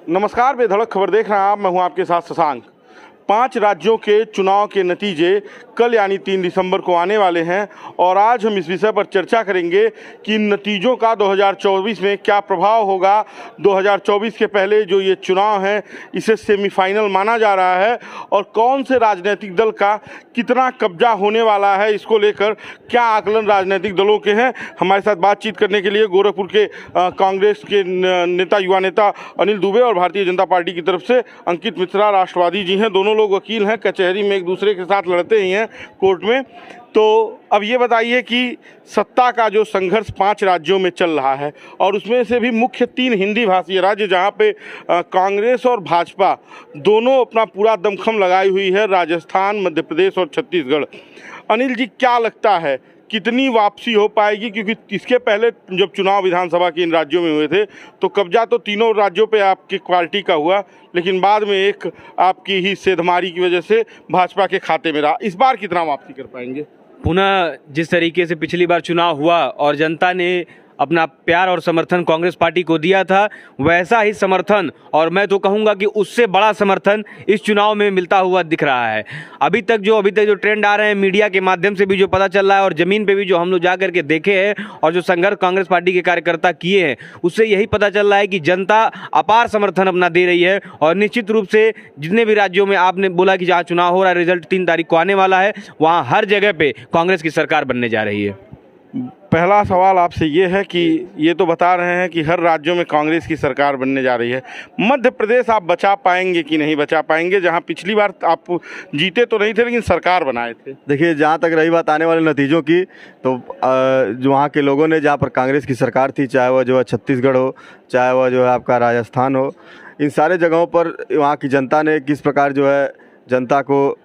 नमस्कार, बेधड़क खबर देख रहे हैं आप। मैं हूं आपके साथ शशांक। 5 राज्यों के चुनाव के नतीजे कल यानी 3 दिसंबर को आने वाले हैं और आज हम इस विषय पर चर्चा करेंगे कि इन नतीजों का 2024 में क्या प्रभाव होगा। 2024 के पहले जो ये चुनाव है इसे सेमीफाइनल माना जा रहा है और कौन से राजनीतिक दल का कितना कब्जा होने वाला है, इसको लेकर क्या आकलन राजनीतिक दलों के हैं। हमारे साथ बातचीत करने के लिए गोरखपुर के कांग्रेस के नेता, युवा नेता अनिल दुबे और भारतीय जनता पार्टी की तरफ से अंकित मिश्रा राष्ट्रवादी जी हैं। दोनों लोग वकील हैं, कचहरी में एक दूसरे के साथ लड़ते ही हैं कोर्ट में। तो अब ये बताइए कि सत्ता का जो संघर्ष 5 राज्यों में चल रहा है और उसमें से भी मुख्य 3 हिंदी भाषी राज्य जहाँ पे कांग्रेस और भाजपा दोनों अपना पूरा दमखम लगाई हुई है, राजस्थान, मध्य प्रदेश और छत्तीसगढ़। अनिल जी, क्या लगता है कितनी वापसी हो पाएगी? क्योंकि इसके पहले जब चुनाव विधानसभा के इन राज्यों में हुए थे तो कब्जा तो तीनों राज्यों पे आपकी पार्टी का हुआ, लेकिन बाद में एक आपकी ही सेधमारी की वजह से भाजपा के खाते में रहा। इस बार कितना वापसी कर पाएंगे? पुनः जिस तरीके से पिछली बार चुनाव हुआ और जनता ने अपना प्यार और समर्थन कांग्रेस पार्टी को दिया था, वैसा ही समर्थन और मैं तो कहूंगा कि उससे बड़ा समर्थन इस चुनाव में मिलता हुआ दिख रहा है। अभी तक जो ट्रेंड आ रहे हैं, मीडिया के माध्यम से भी जो पता चल रहा है और ज़मीन पे भी जो हम लोग जा करके देखे हैं और जो संघर्ष कांग्रेस पार्टी के कार्यकर्ता किए हैं, उससे यही पता चल रहा है कि जनता अपार समर्थन अपना दे रही है। और निश्चित रूप से जितने भी राज्यों में आपने बोला कि जहाँ चुनाव हो रहा है, रिजल्ट 3 तारीख को आने वाला है, वहाँ हर जगह पे कांग्रेस की सरकार बनने जा रही है। पहला सवाल आपसे ये है कि ये तो बता रहे हैं कि हर राज्यों में कांग्रेस की सरकार बनने जा रही है, मध्य प्रदेश आप बचा पाएंगे कि नहीं बचा पाएंगे, जहां पिछली बार आप जीते तो नहीं थे लेकिन सरकार बनाए थे? देखिए, जहाँ तक रही बात आने वाले नतीजों की, तो जो वहाँ के लोगों ने, जहाँ पर कांग्रेस की सरकार थी, चाहे वह जो है छत्तीसगढ़ हो, चाहे वह जो है आपका राजस्थान हो, इन सारे जगहों पर वहाँ की जनता ने किस प्रकार जो है जनता को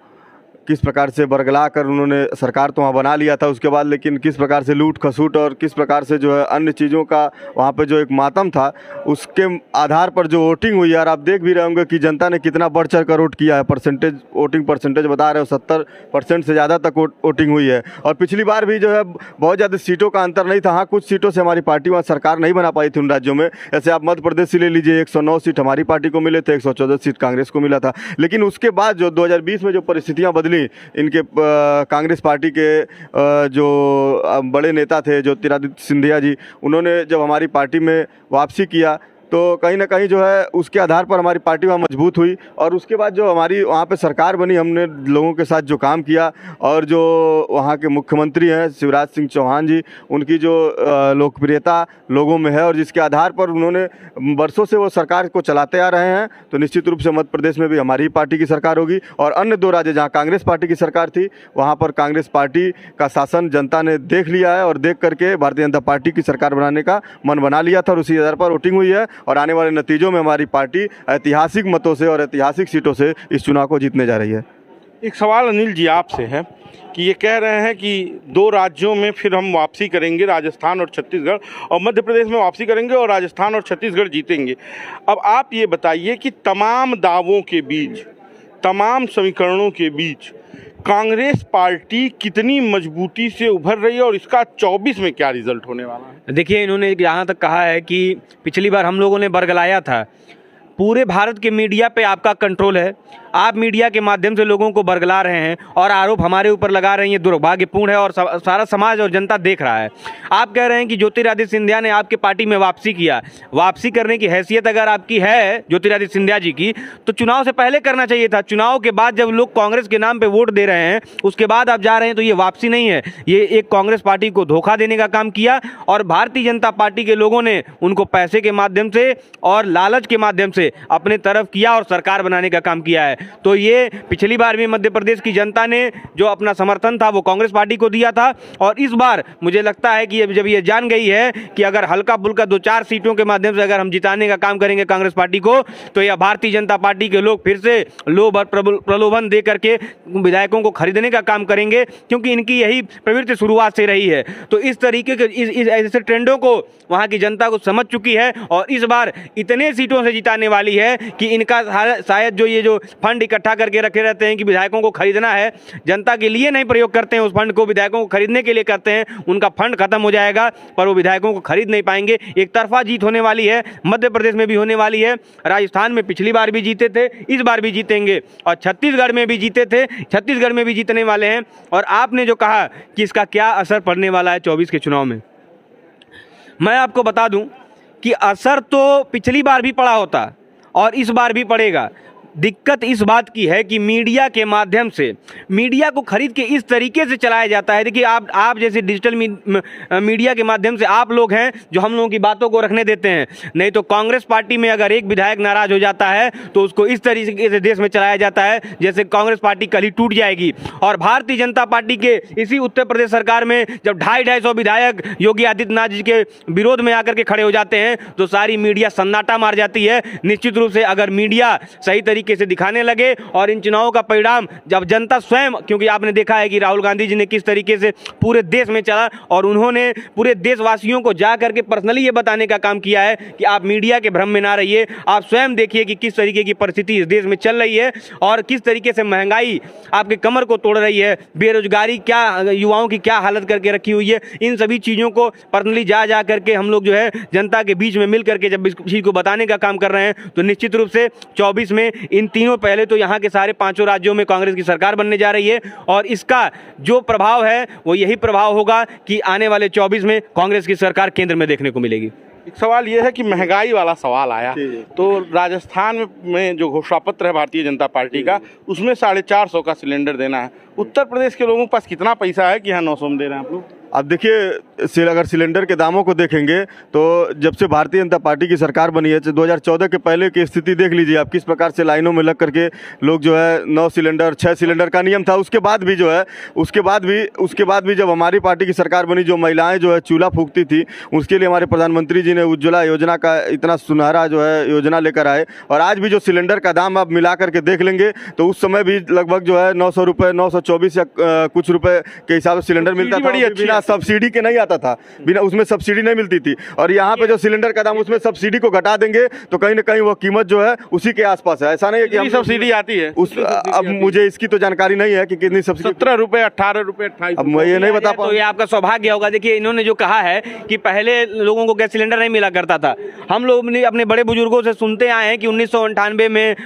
किस प्रकार से बरगला कर उन्होंने सरकार तो वहाँ बना लिया था, उसके बाद लेकिन किस प्रकार से लूट खसूट और किस प्रकार से जो है अन्य चीज़ों का वहाँ पे जो एक मातम था, उसके आधार पर जो वोटिंग हुई यार, आप देख भी रहे होंगे कि जनता ने कितना बढ़ चढ़ कर वोट किया है। वोटिंग परसेंटेज बता रहे हो 70% से ज़्यादा तक वोटिंग हुई है। और पिछली बार भी जो है बहुत ज़्यादा सीटों का अंतर नहीं था। हाँ, कुछ सीटों से हमारी पार्टी वहाँ सरकार नहीं बना पाई थी उन राज्यों में। जैसे आप मध्य प्रदेश से ले लीजिए, 109 सीट हमारी पार्टी को मिले थे, 114 सीट कांग्रेस को मिला था। लेकिन उसके बाद जो 2020 में जो परिस्थितियाँ बदली, इनके कांग्रेस पार्टी के जो बड़े नेता थे ज्योतिरादित्य सिंधिया जी, उन्होंने जब हमारी पार्टी में वापसी किया तो कहीं ना कहीं जो है उसके आधार पर हमारी पार्टी वहाँ मजबूत हुई। और उसके बाद जो हमारी वहाँ पे सरकार बनी, हमने लोगों के साथ जो काम किया और जो वहाँ के मुख्यमंत्री हैं शिवराज सिंह चौहान जी, उनकी जो लोकप्रियता लोगों में है और जिसके आधार पर उन्होंने वर्षों से वो सरकार को चलाते आ रहे हैं, तो निश्चित रूप से मध्य प्रदेश में भी हमारी पार्टी की सरकार होगी। और अन्य 2 राज्य जहाँ कांग्रेस पार्टी की सरकार थी, वहाँ पर कांग्रेस पार्टी का शासन जनता ने देख लिया है और देख करके भारतीय जनता पार्टी की सरकार बनाने का मन बना लिया था और उसी आधार पर वोटिंग हुई है। और आने वाले नतीजों में हमारी पार्टी ऐतिहासिक मतों से और ऐतिहासिक सीटों से इस चुनाव को जीतने जा रही है। एक सवाल अनिल जी आपसे है कि ये कह रहे हैं कि 2 राज्यों में फिर हम वापसी करेंगे, राजस्थान और छत्तीसगढ़, और मध्य प्रदेश में वापसी करेंगे और राजस्थान और छत्तीसगढ़ जीतेंगे। अब आप ये बताइए कि तमाम दावों के बीच, तमाम समीकरणों के बीच कांग्रेस पार्टी कितनी मजबूती से उभर रही है और इसका 24 में क्या रिजल्ट होने वाला है? देखिए, इन्होंने यहाँ तक कहा है कि पिछली बार हम लोगों ने बरगलाया था। पूरे भारत के मीडिया पे आपका कंट्रोल है, आप मीडिया के माध्यम से लोगों को बरगला रहे हैं और आरोप हमारे ऊपर लगा रहे हैं, ये दुर्भाग्यपूर्ण है और सारा समाज और जनता देख रहा है। आप कह रहे हैं कि ज्योतिरादित्य सिंधिया ने आपके पार्टी में वापसी किया। वापसी करने की हैसियत अगर आपकी है ज्योतिरादित्य सिंधिया जी की, तो चुनाव से पहले करना चाहिए था। चुनाव के बाद जब लोग कांग्रेस के नाम पर वोट दे रहे हैं, उसके बाद आप जा रहे हैं, तो ये वापसी नहीं है, ये एक कांग्रेस पार्टी को धोखा देने का काम किया। और भारतीय जनता पार्टी के लोगों ने उनको पैसे के माध्यम से और लालच के माध्यम से अपने तरफ किया और सरकार बनाने का काम किया है। तो ये पिछली बार भी मध्य प्रदेश की जनता ने जो अपना समर्थन था वो कांग्रेस पार्टी को दिया था। और इस बार मुझे लगता है कि जब ये जान गई है कि अगर हल्का फुल्का 2-4 सीटों के माध्यम से अगर हम जिताने का काम करेंगे कांग्रेस पार्टी को, तो यह भारतीय जनता पार्टी के लोग फिर से लोभ और प्रलोभन दे करके विधायकों को खरीदने का काम करेंगे, क्योंकि इनकी यही प्रवृत्ति शुरुआत से रही है। तो इस तरीके के इस ऐसे ट्रेंडों को वहाँ की जनता को समझ चुकी है और इस बार इतने सीटों से जिताने वाली है कि इनका शायद जो ये जो फंड इकट्ठा करके रखे रहते हैं कि विधायकों को खरीदना है, जनता के लिए नहीं प्रयोग करते हैं उस फंड को, विधायकों को खरीदने के लिए करते हैं, उनका फंड खत्म हो जाएगा पर वो विधायकों को खरीद नहीं पाएंगे। एक तरफा जीत होने वाली है, मध्य प्रदेश में भी होने वाली है, राजस्थान में पिछली बार भी जीते थे, इस बार भी जीतेंगे और छत्तीसगढ़ में भी जीते थे, छत्तीसगढ़ में भी जीतने वाले हैं। और आपने जो कहा कि इसका क्या असर पड़ने वाला है 24 के चुनाव में, मैं आपको बता दूं कि असर तो पिछली बार भी पड़ा होता और इस बार भी पड़ेगा। दिक्कत इस बात की है कि मीडिया के माध्यम से, मीडिया को खरीद के इस तरीके से चलाया जाता है। देखिए आप जैसे डिजिटल मीडिया के माध्यम से आप लोग हैं जो हम लोगों की बातों को रखने देते हैं, नहीं तो कांग्रेस पार्टी में अगर एक विधायक नाराज हो जाता है तो उसको इस तरीके से देश में चलाया जाता है जैसे कांग्रेस पार्टी कल ही टूट जाएगी। और भारतीय जनता पार्टी के इसी उत्तर प्रदेश सरकार में जब 250-250 विधायक योगी आदित्यनाथ जी के विरोध में आकर के खड़े हो जाते हैं तो सारी मीडिया सन्नाटा मार जाती है। निश्चित रूप से अगर मीडिया सही तरीके से दिखाने लगे और इन चुनावों का परिणाम जब जनता स्वयं, क्योंकि आपने देखा है कि राहुल गांधी जी ने किस तरीके से पूरे देश में चला और उन्होंने पूरे देशवासियों को जा करके पर्सनली ये बताने का काम किया है कि आप मीडिया के भ्रम में ना रहिए, आप स्वयं देखिए कि किस तरीके की परिस्थिति इस देश में चल रही है और किस तरीके से महंगाई आपके कमर को तोड़ रही है, बेरोजगारी क्या, युवाओं की क्या हालत करके रखी हुई है। इन सभी चीज़ों को पर्सनली जा करके हम लोग जो है जनता के बीच में मिल करके जब इस चीज़ को बताने का काम कर रहे हैं तो निश्चित रूप से 24 में इन तीनों, पहले तो यहाँ के सारे 5 राज्यों में कांग्रेस की सरकार बनने जा रही है और इसका जो प्रभाव है वो यही प्रभाव होगा कि आने वाले 24 में कांग्रेस की सरकार केंद्र में देखने को मिलेगी। एक सवाल ये है कि महंगाई वाला सवाल आया तो राजस्थान में जो घोषणा पत्र है भारतीय जनता पार्टी का उसमें 450 का सिलेंडर देना है। उत्तर प्रदेश के लोगों के पास कितना पैसा है कि यहाँ 900 में दे रहे हैं आप लोग? अब देखिए अगर सिलेंडर के दामों को देखेंगे तो जब से भारतीय जनता पार्टी की सरकार बनी है 2014 के पहले की स्थिति देख लीजिए आप, किस प्रकार से लाइनों में लग करके लोग जो है 9 सिलेंडर 6 सिलेंडर का नियम था। उसके बाद भी जो है उसके बाद भी जब हमारी पार्टी की सरकार बनी, जो महिलाएं जो है चूल्हा फूंकती थी उसके लिए हमारे प्रधानमंत्री जी ने उज्ज्वला योजना का इतना सुनहरा जो है योजना लेकर आए। और आज भी जो सिलेंडर का दाम आप मिला करके देख लेंगे तो उस समय भी लगभग जो है 900 रुपये, 924 या कुछ रुपए के हिसाब से सिलेंडर मिलता था, बिना सब्सिडी के नहीं आता था, बिना उसमें सब्सिडी नहीं मिलती थी। और यहाँ पे जो सिलेंडर का दाम उसमें सब्सिडी को घटा देंगे तो कहीं ना कहीं वो कीमत जो है उसी के आसपास है। ऐसा नहीं है कि हम सब्सिडी आती है अब मुझे इसकी तो जानकारी नहीं है कि कितनी सब्सिडी। 17 रुपए, 18 रुपए, 28। अब मैं ये नहीं बता पाऊँ। तो ये आपका सौभाग्य होगा। देखिए इन्होंने जो कहा है कि पहले लोगों को गैस सिलेंडर नहीं मिला करता था, हम लोग अपने बड़े बुजुर्गों से सुनते आए हैं कि 1998 में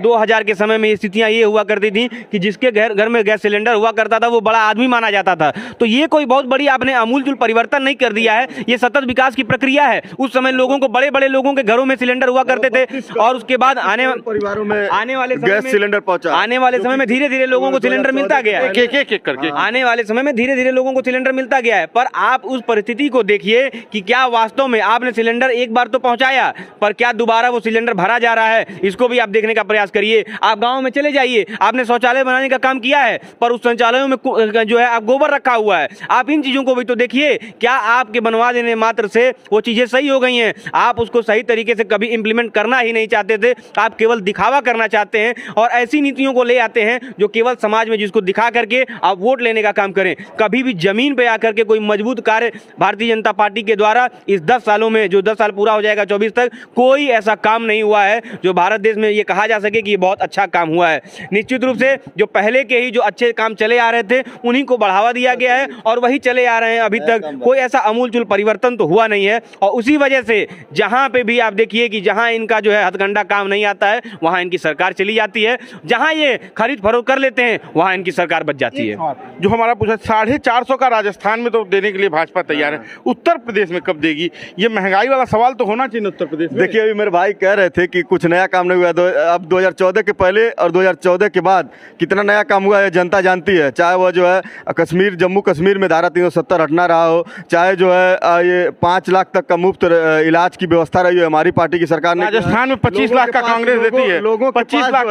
2000 के समय में स्थितियां ये हुआ करती थी कि जिसके घर में गैस सिलेंडर हुआ करता था वो बड़ा आदमी माना जाता था। तो ये कोई बहुत बड़ी आपने अमूलचूल परिवर्तन नहीं कर दिया है, ये सतत विकास की प्रक्रिया है। उस समय लोगों को बड़े लोगों के घरों में सिलेंडर हुआ करते थे और उसके बाद परिवारों में आने वाले गैस सिलेंडर पहुंचा, आने वाले समय में धीरे धीरे लोगों को सिलेंडर मिलता गया है, एक करके आने वाले समय में धीरे धीरे लोगों को सिलेंडर मिलता गया है। पर आप उस परिस्थिति को देखिए कि क्या वास्तव में आपने सिलेंडर एक बार तो पहुंचाया पर क्या दोबारा वो सिलेंडर भरा जा रहा है, इसको भी आप देखने का प्रयास करिए। आप गाँव में चले जाइए, आपने शौचालय बनाने का काम किया है पर उस शौचालयों में जो है आप गोबर रखा हुआ है। आप इन चीजों को भी तो देखिए, क्या आपके बनवा देने मात्र से वो चीजें सही हो गई हैं? आप उसको सही तरीके से कभी इंप्लीमेंट करना ही नहीं चाहते थे, आप केवल दिखावा करना चाहते हैं और ऐसी नीतियों को ले आते हैं जो केवल समाज में जिसको दिखा करके आप वोट लेने का काम करें। कभी भी जमीन पे आकर के कोई मजबूत कार्य भारतीय जनता पार्टी के द्वारा इस 10 सालों में, जो 10 साल पूरा हो जाएगा 24 तक, कोई ऐसा काम नहीं हुआ है जो भारत देश में ये कहा जा सके कि ये बहुत अच्छा काम हुआ है। निश्चित रूप से जो पहले के ही जो अच्छे काम चले आ रहे थे उन्हीं को बढ़ावा दिया गया है और वही चले आ रहे हैं। अभी तक कोई ऐसा अमूलचूल परिवर्तन तो हुआ नहीं है और उसी वजह से जहां पे भी आप देखिए कि जहां इनका जो है हथकंडा काम नहीं आता है वहां इनकी सरकार चली जाती है, जहां ये खरीद फरोख्त कर लेते हैं वहां इनकी सरकार बच जाती है। जो हमारा पूछा 450 का राजस्थान में तो देने के लिए भाजपा तैयार है, उत्तर प्रदेश में कब देगी? ये महंगाई वाला सवाल तो होना चाहिए उत्तर प्रदेश में। देखिए अभी मेरे भाई कह रहे थे कि कुछ नया काम नहीं हुआ। अब 2014 के पहले और 2014 के बाद कितना नया काम हुआ है जनता जानती है। चाहे वह जो है कश्मीर, जम्मू कश्मीर में धारा 370 हटना रहा हो, चाहे जो है ये 5 लाख तक का मुफ्त इलाज की व्यवस्था रही है हमारी पार्टी की सरकार ने। राजस्थान में 25 लाख का कांग्रेस देती है, लोगों 25 लाख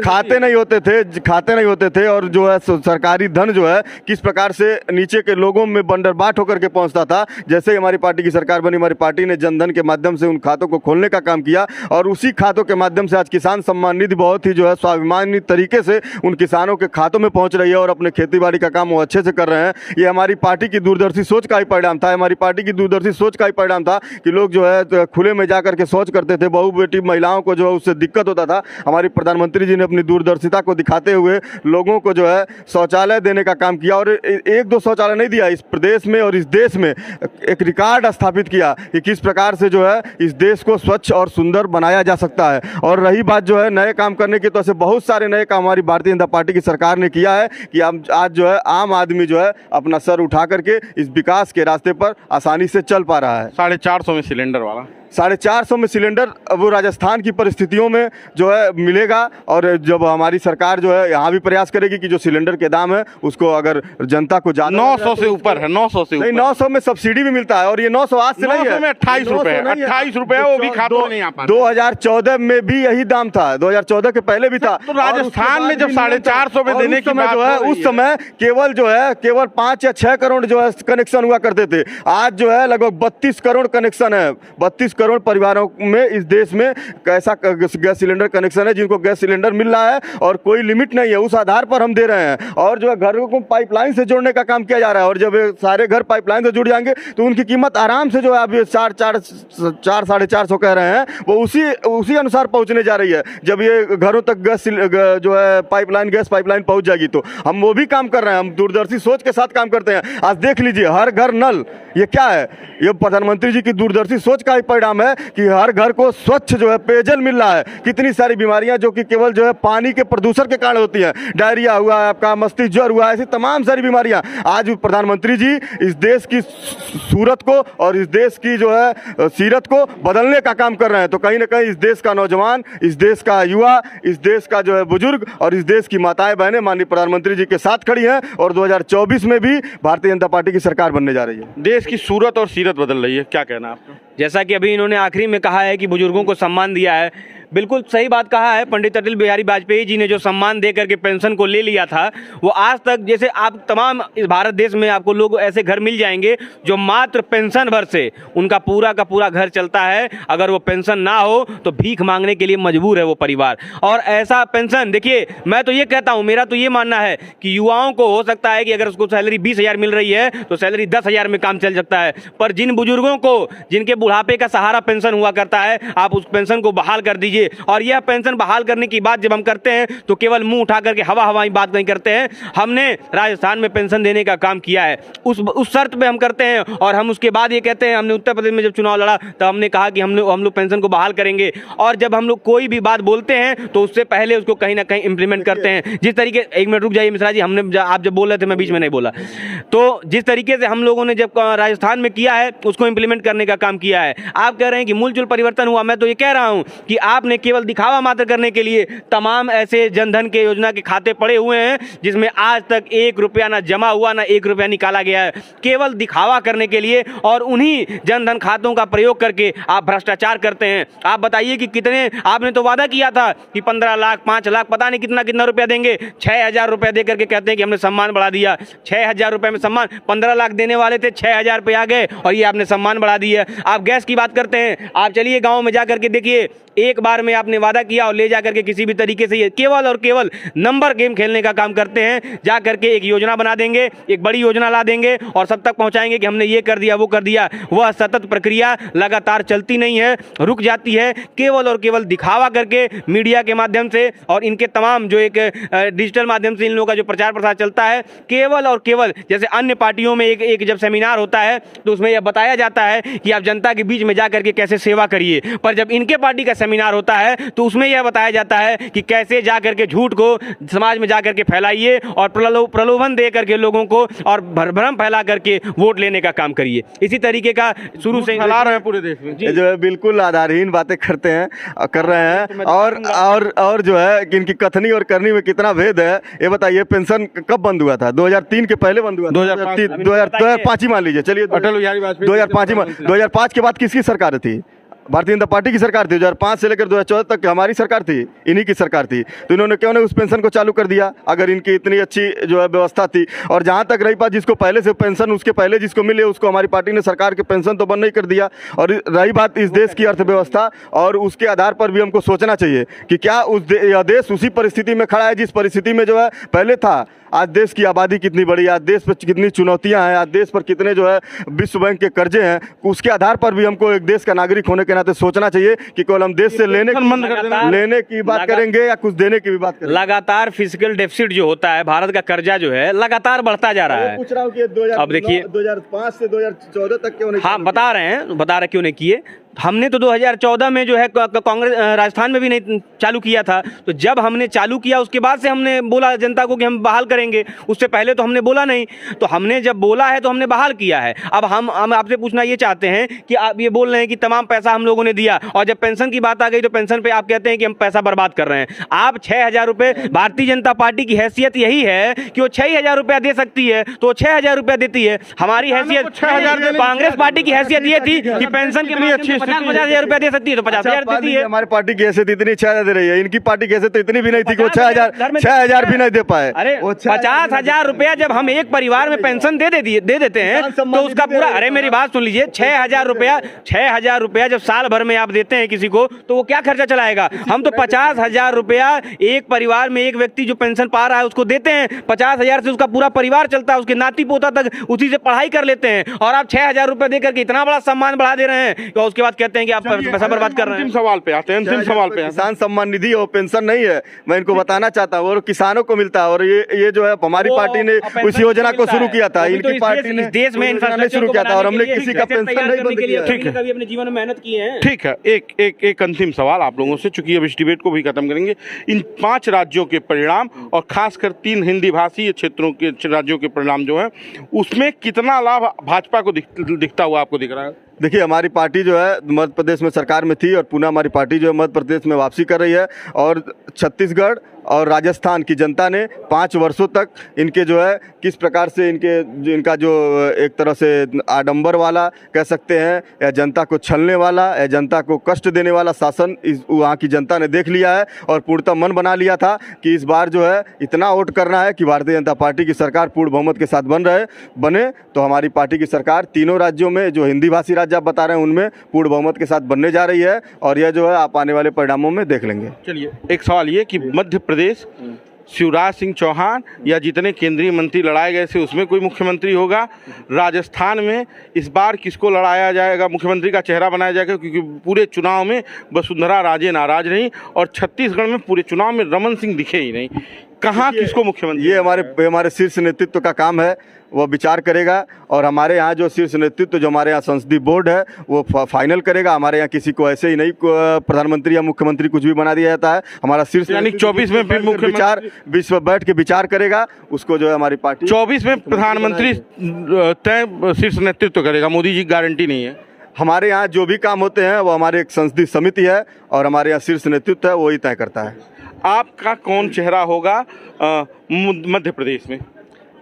खाते नहीं होते थे और जो है सरकारी धन जो है किस प्रकार से नीचे के लोगों में बंदरबाट होकर के पहुंचता था। जैसे ही हमारी पार्टी की सरकार बनी, हमारी पार्टी ने जनधन के माध्यम से उन खातों को खोलने का काम किया और उसी खातों के माध्यम से आज किसान सम्मान निधि बहुत ही जो है स्वाभिमानी तरीके से उन किसानों के खातों में पहुंच रही है और अपने खेती बाड़ी का काम वो अच्छे से कर रहे हैं। ये हमारी पार्टी की दूरदर्शी सोच सोच का ही परिणाम था, हमारी पार्टी की दूरदर्शी सोच का ही परिणाम था कि लोग जो है तो खुले में जा करके शौच करते थे। बहू बेटी महिलाओं को जो है उससे दिक्कत होता था। हमारी प्रधानमंत्री जी ने अपनी दूरदर्शिता को दिखाते हुए लोगों को जो है शौचालय देने का काम किया, और एक दो शौचालय नहीं दिया, इस प्रदेश में और इस देश में एक रिकॉर्ड स्थापित किया कि किस प्रकार से जो है इस देश को स्वच्छ और सुंदर बनाया जा सकता है। और रही बात जो है नए काम करने की, तो ऐसे बहुत सारे नए काम हमारी भारतीय जनता पार्टी की सरकार ने किया है कि आज जो है आम आदमी जो है अपना सर उठा करके इस विकास के रास्ते पर आसानी से चल पा रहा है। 450 में सिलेंडर वाला 450 में सिलेंडर वो राजस्थान की परिस्थितियों में जो है मिलेगा, और जब हमारी सरकार जो है यहाँ भी प्रयास करेगी कि जो सिलेंडर के दाम है उसको अगर जनता को ज़्यादा 900 से ऊपर है, 900 से नहीं, ऊपर 900 में सब्सिडी भी मिलता है, और ये 900 आज से नहीं 900 है, में 28 रुपए, 28 रुपए वो भी खातों में नहीं आ पाता। 2014 में भी यही दाम था, 2014 के पहले भी था। तो राजस्थान में जब 450 पे देने की बात जो है उस समय केवल 5 या 6 करोड़ जो है कनेक्शन हुआ करते थे। आज जो है लगभग 32 करोड़ कनेक्शन है, 32 करोड़ परिवारों में इस देश में कैसा गैस सिलेंडर कनेक्शन है जिनको गैस सिलेंडर मिल रहा है, और कोई लिमिट नहीं है, उस आधार पर हम दे रहे हैं। और जो है घरों को पाइपलाइन से जोड़ने का काम किया जा रहा है, और जब सारे घर पाइपलाइन से जुड़ जाएंगे तो उनकी कीमत आराम से जो है अभी 400-450 कह रहे हैं, वो उसी अनुसार पहुंचने जा रही है। जब ये घरों तक गैस जो है गैस पाइपलाइन पहुंच जाएगी तो हम वो भी काम कर रहे हैं, हम दूरदर्शी सोच के साथ काम करते हैं। आज देख लीजिए हर घर नल, ये क्या है? ये प्रधानमंत्री जी की दूरदर्शी सोच का ही परिणाम है कि हर घर को स्वच्छ जो है पेयजल मिल रहा है। कितनी सारी बीमारियां जो कि केवल जो है पानी के प्रदूषण के कारण होती हैं, डायरिया हुआ, आपका मस्तिष्क ज्वर हुआ, ऐसी तमाम सारी बीमारियां, आज प्रधानमंत्री जी इस देश की सूरत को और इस देश की जो है सीरत को बदलने का काम कर रहे हैं। तो कहीं ना कहीं इस देश का नौजवान, इस देश का युवा, इस देश का जो है बुजुर्ग और इस देश की माताएं बहनें माननीय प्रधानमंत्री जी के साथ खड़ी हैं, और 2024 में भी भारतीय जनता पार्टी की सरकार बनने जा रही है। देश की सूरत और सीरत बदल रही है, क्या कहना है आपका? जैसा कि अभी इन्होंने आखिरी में कहा है कि बुजुर्गों को सम्मान दिया है, बिल्कुल सही बात कहा है। पंडित अटल बिहारी वाजपेयी जी ने जो सम्मान दे करके पेंशन को ले लिया था, वो आज तक, जैसे आप तमाम इस भारत देश में आपको लोग ऐसे घर मिल जाएंगे जो मात्र पेंशन भर से उनका पूरा का पूरा घर चलता है। अगर वो पेंशन ना हो तो भीख मांगने के लिए मजबूर है वो परिवार। और ऐसा पेंशन, देखिए मैं तो ये कहता हूँ, मेरा तो ये मानना है कि युवाओं को हो सकता है कि अगर उसको सैलरी 20,000 मिल रही है तो सैलरी 10,000 में काम चल सकता है, पर जिन बुजुर्गों को, जिनके बुढ़ापे का सहारा पेंशन हुआ करता है, आप उस पेंशन को बहाल कर दीजिए। और यह पेंशन बहाल करने की बात जब हम करते हैं तो केवल मुंह उठा करके हवाई बात नहीं करते हैं। हमने राजस्थान में पेंशन देने का काम किया है, उस शर्त पे हम करते हैं, और हम उसके बाद ये कहते हैं, हमने उत्तर प्रदेश में जब चुनाव लड़ा तो हमने कहा कि हम लोग पेंशन को बहाल करेंगे, और जब हम लोग कोई भी बात बोलते हैं तो उससे पहले उसको कहीं ना कहीं इंप्लीमेंट करते हैं। जिस तरीके, एक मिनट रुक जाइए मिश्रा जी, आप जब बोल रहे थे मैं बीच में नहीं बोला, तो जिस तरीके से हम लोगों ने जब राजस्थान में किया है उसको इंप्लीमेंट करने का काम किया है। आप कह रहे हैं कि मूलचूल परिवर्तन हुआ, मैं तो ये कह रहा हूं कि आपने केवल दिखावा मात्र करने के लिए तमाम ऐसे जनधन के योजना के खाते पड़े हुए हैं जिसमें आज तक 1 रुपया ना जमा हुआ, ना 1 रुपया निकाला गया है, केवल दिखावा करने के लिए। और उन्हीं जनधन खातों का प्रयोग करके आप भ्रष्टाचार करते हैं। आप बताइए कि कितने, आपने तो वादा किया था कि 15 लाख 5 लाख पता नहीं कितना रुपया देंगे, 6,000 रुपया दे करके कहते हैं कि हमने सम्मान बढ़ा दिया। 6,000 रुपये में सम्मान, 15 लाख देने वाले थे, 6,000 पे आ गए, और ये आपने सम्मान बढ़ा दिया। आप गैस की बात करते हैं, आप चलिए गाँव में जा करके देखिए, एक बार में आपने वादा किया और ले जा करके किसी भी तरीके से ये केवल और केवल नंबर गेम खेलने का काम करते हैं। जा करके एक योजना बना देंगे, एक बड़ी योजना ला देंगे और सब तक पहुंचाएंगे कि हमने ये कर दिया वो कर दिया। वह सतत प्रक्रिया लगातार चलती नहीं है, रुक जाती है, केवल और केवल दिखावा करके मीडिया के माध्यम से और इनके तमाम जो एक डिजिटल माध्यम से इन लोगों का जो प्रचार प्रसार चलता है, केवल और केवल जैसे अन्य पार्टियों में एक जब सेमिनार होता है तो उसमें यह बताया जाता है कि आप जनता के बीच में जा करके कैसे सेवा करिए, पर जब इनके पार्टी का सेमिनार होता है तो उसमें यह बताया जाता है कि कैसे जा करके झूठ को समाज में जा करके फैलाइए और प्रलोभन दे करके लोगों को और भ्रम फैला करके वोट लेने का काम करिए। इसी तरीके का शुरू से फैला रहे हैं पूरे देश में, जो है बिल्कुल आधारहीन बातें कर रहे हैं। और जो है कि इनकी कथनी और करनी में कितना भेद है, ये बताइए। पेंशन कब बंद हुआ था? 2003 के पहले बंद हुआ था, 2005 ही मान लीजिए, चलिए अटल बिहारी वाजपेयी 2005 के बाद किसकी सरकार थी? भारतीय जनता पार्टी की सरकार थी। 2005 से लेकर 2014 तक हमारी सरकार थी, इन्हीं की सरकार थी। तो इन्होंने क्यों नहीं उस पेंशन को चालू कर दिया अगर इनकी इतनी अच्छी जो है व्यवस्था थी? और जहाँ तक रही बात जिसको पहले से पेंशन उसके पहले जिसको मिले उसको हमारी पार्टी ने सरकार के पेंशन तो बंद नहीं कर दिया। और रही बात इस देश की अर्थव्यवस्था, और उसके आधार पर भी हमको सोचना चाहिए कि क्या यह देश उसी परिस्थिति में खड़ा है जिस परिस्थिति में जो है पहले था। आज देश की आबादी कितनी बड़ी है, आज देश पर कितनी चुनौतियां हैं, आज देश पर कितने जो है विश्व बैंक के कर्जे हैं, उसके आधार पर भी हमको एक देश का नागरिक होने के नाते सोचना चाहिए कि केवल हम देश से लेने की बात करेंगे या कुछ देने की भी बात करेंगे। लगातार फिजिकल डेफिसिट जो होता है, भारत का कर्जा जो है लगातार बढ़ता जा रहा है। पूछ रहा हूँ कि 2005 से 2014 तक क्यों नहीं? हाँ, बता रहे क्यों नहीं किए। हमने तो 2014 में जो है कांग्रेस राजस्थान में भी नहीं चालू किया था। तो जब हमने चालू किया उसके बाद से हमने बोला जनता को कि हम बहाल करेंगे, उससे पहले तो हमने बोला नहीं। तो हमने जब बोला है तो हमने बहाल किया है। अब हम आपसे पूछना ये चाहते हैं कि आप ये बोल रहे हैं कि तमाम पैसा हम लोगों ने दिया, और जब पेंशन की बात आ गई तो पेंशन पे आप कहते हैं कि हम पैसा बर्बाद कर रहे हैं। आप 6,000 रुपये, भारतीय जनता पार्टी की हैसियत यही है कि वो 6,000 रुपया दे सकती है तो 6,000 रुपया देती है। हमारी हैसियत 6,000 कांग्रेस पार्टी की हैसियत ये थी कि पेंशन के माध्यम से 50,000 रुपया दे सकती है तो 50,000 देती है। हमारी पार्टी की हैसियत इतनी 6,000 दे रही है, इनकी पार्टी की हैसियत तो इतनी भी नहीं थी कि वो 6,000 भी नहीं दे पाए। अरे 50,000 रुपया जब हम एक परिवार में पेंशन दे देते हैं तो उसका पूरा, अरे मेरी बात सुन लीजिए, 6,000 रुपया जब साल भर में आप देते हैं किसी को तो वो क्या खर्चा चलाएगा। हम तो 50,000 रुपया एक परिवार में एक व्यक्ति जो पेंशन पा रहा है उसको देते हैं। 50,000 से उसका पूरा परिवार चलता है, उसके नाती पोता तक उसी से पढ़ाई कर लेते हैं। और आप 6,000 रुपया देकर के इतना बड़ा सम्मान बढ़ा दे रहे हैं और उसके बाद कहते हैं कि आप पैसा बर्बाद कर रहे हैं। अंतिम सवाल पे आते हैं। किसान सम्मान निधि और पेंशन नहीं है, मैं इनको बताना चाहता हूँ, और किसानों को मिलता है। और ये जो है हमारी पार्टी ने उस योजना को शुरू किया था, इनकी पार्टी ने देश में इंफ्रास्ट्रक्चर शुरू किया था और हमने किसी का पेंशन नहीं बंद किया। ठीक है, कभी अपने जीवन में मेहनत की है। ठीक है, एक अंतिम सवाल आप लोगों से, चूंकि अब इस डिबेट को भी खत्म करेंगे। इन 5 राज्यों के परिणाम और खासकर 3 हिंदी भाषी क्षेत्रों के राज्यों के परिणाम जो है, उसमें कितना लाभ भाजपा को दिखता हुआ आपको दिख रहा है? देखिए, हमारी पार्टी जो है मध्य प्रदेश में सरकार में थी और पुनः हमारी पार्टी जो है मध्य प्रदेश में वापसी कर रही है। और छत्तीसगढ़ और राजस्थान की जनता ने 5 वर्षों तक इनके जो है किस प्रकार से इनका जो एक तरह से आडंबर वाला कह सकते हैं या जनता को छलने वाला या जनता को कष्ट देने वाला शासन वहाँ की जनता ने देख लिया है और पूर्णतः मन बना लिया था कि इस बार जो है इतना वोट करना है कि भारतीय जनता पार्टी की सरकार पूर्ण बहुमत के साथ बने। तो हमारी पार्टी की सरकार तीनों राज्यों में, जो हिंदी भाषी राज्य आप बता रहे हैं, उनमें पूर्ण बहुमत के साथ बनने जा रही है और यह जो है आप आने वाले परिणामों में देख लेंगे। चलिए, एक सवाल ये कि मध्य प्रदेश शिवराज सिंह चौहान या जितने केंद्रीय मंत्री लड़ाए गए थे उसमें कोई मुख्यमंत्री होगा? राजस्थान में इस बार किसको लड़ाया जाएगा, मुख्यमंत्री का चेहरा बनाया जाएगा? क्योंकि पूरे चुनाव में वसुंधरा राजे नाराज रही और छत्तीसगढ़ में पूरे चुनाव में रमन सिंह दिखे ही नहीं। कहाँ किसको मुख्यमंत्री? ये हमारे शीर्ष नेतृत्व का काम है, वो विचार करेगा और हमारे यहाँ जो शीर्ष नेतृत्व जो हमारे यहाँ संसदीय बोर्ड है वो फाइनल करेगा। हमारे यहाँ किसी को ऐसे ही नहीं प्रधानमंत्री या मुख्यमंत्री कुछ भी बना दिया जाता है। हमारा शीर्ष, यानी 24 में फिर मुख्य विचार विश्व बैठ के विचार करेगा, उसको जो है हमारी पार्टी 24 में प्रधानमंत्री तय शीर्ष नेतृत्व करेगा, मोदी जी की गारंटी नहीं है। हमारे यहाँ जो भी काम होते हैं वो हमारे एक संसदीय समिति है और हमारे यहाँ शीर्ष नेतृत्व है, वही तय करता है। आपका कौन चेहरा होगा मध्य प्रदेश में?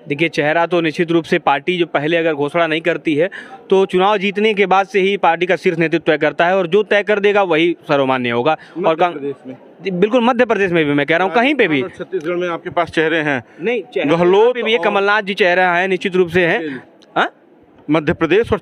देखिए, चेहरा तो निश्चित रूप से पार्टी जो पहले अगर घोषणा नहीं करती है तो चुनाव जीतने के बाद से ही पार्टी का शीर्ष नेतृत्व तय करता है और जो तय कर देगा वही सर्वमान्य होगा। और बिल्कुल मध्य प्रदेश में भी मैं कह रहा हूँ, कहीं पे भी। छत्तीसगढ़ में आपके पास चेहरे हैं? नहीं, गहलोत पे भी कमलनाथ जी चेहरा है, निश्चित रूप से है। मध्य प्रदेश और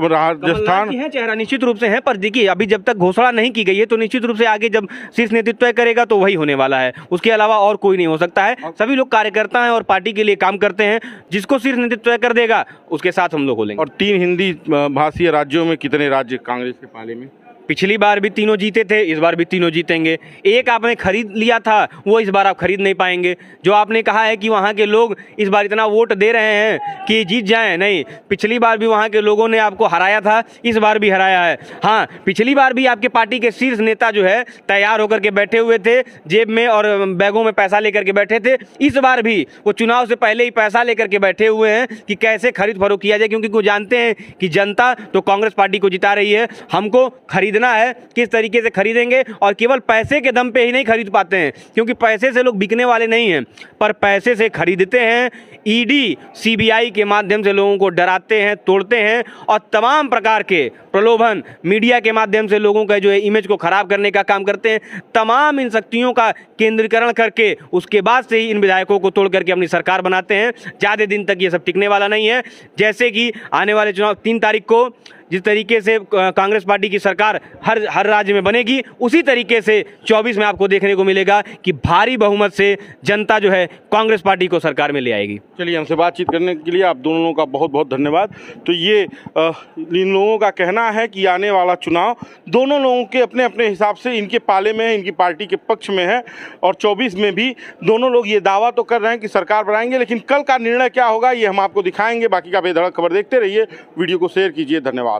राजस्थान है चेहरा निश्चित रूप से है, पर देखिए अभी जब तक घोषणा नहीं की गई है तो निश्चित रूप से आगे जब शीर्ष नेतृत्व तय करेगा तो वही होने वाला है, उसके अलावा और कोई नहीं हो सकता है। सभी लोग कार्यकर्ता हैं और पार्टी के लिए काम करते हैं, जिसको शीर्ष नेतृत्व तय कर देगा उसके साथ हम लोग हो लेंगे। और 3 हिंदी भाषी राज्यों में कितने राज्य कांग्रेस के पाले में? पिछली बार भी तीनों जीते थे, इस बार भी तीनों जीतेंगे। एक आपने खरीद लिया था, वो इस बार आप खरीद नहीं पाएंगे। जो आपने कहा है कि वहाँ के लोग इस बार इतना वोट दे रहे हैं कि जीत जाएं, नहीं, पिछली बार भी वहाँ के लोगों ने आपको हराया था, इस बार भी हराया है। हाँ, पिछली बार भी आपके पार्टी के शीर्ष नेता जो है तैयार होकर के बैठे हुए थे, जेब में और बैगों में पैसा लेकर के बैठे थे। इस बार भी वो चुनाव से पहले ही पैसा लेकर के बैठे हुए हैं कि कैसे खरीद फरोख्त किया जाए, क्योंकि वो जानते हैं कि जनता तो कांग्रेस पार्टी को जिता रही है, हमको खरीदना है। किस तरीके से खरीदेंगे, और केवल पैसे के दम पे ही नहीं खरीद पाते हैं, क्योंकि पैसे से लोग बिकने वाले नहीं हैं, पर पैसे से खरीदते हैं। ईडी सीबीआई के माध्यम से लोगों को डराते हैं, तोड़ते हैं और तमाम प्रकार के प्रलोभन मीडिया के माध्यम से लोगों का जो है इमेज को खराब करने का काम करते हैं। तमाम इन शक्तियों का केंद्रीकरण करके उसके बाद से ही इन विधायकों को तोड़ करके अपनी सरकार बनाते हैं। ज़्यादा दिन तक ये सब टिकने वाला नहीं है। जैसे कि आने वाले चुनाव 3 तारीख को जिस तरीके से कांग्रेस पार्टी की सरकार हर राज्य में बनेगी, उसी तरीके से 24 में आपको देखने को मिलेगा कि भारी बहुमत से जनता जो है कांग्रेस पार्टी को सरकार में ले आएगी। चलिए, हमसे बातचीत करने के लिए आप दोनों का बहुत बहुत धन्यवाद। तो ये इन लोगों का कहना है कि आने वाला चुनाव दोनों लोगों के अपने अपने हिसाब से इनके पाले में है, इनकी पार्टी के पक्ष में है, और 24 में भी दोनों लोग ये दावा तो कर रहे हैं कि सरकार बनाएंगे, लेकिन कल का निर्णय क्या होगा ये हम आपको दिखाएंगे। बाकी का बेधड़क खबर देखते रहिए, वीडियो को शेयर कीजिए। धन्यवाद।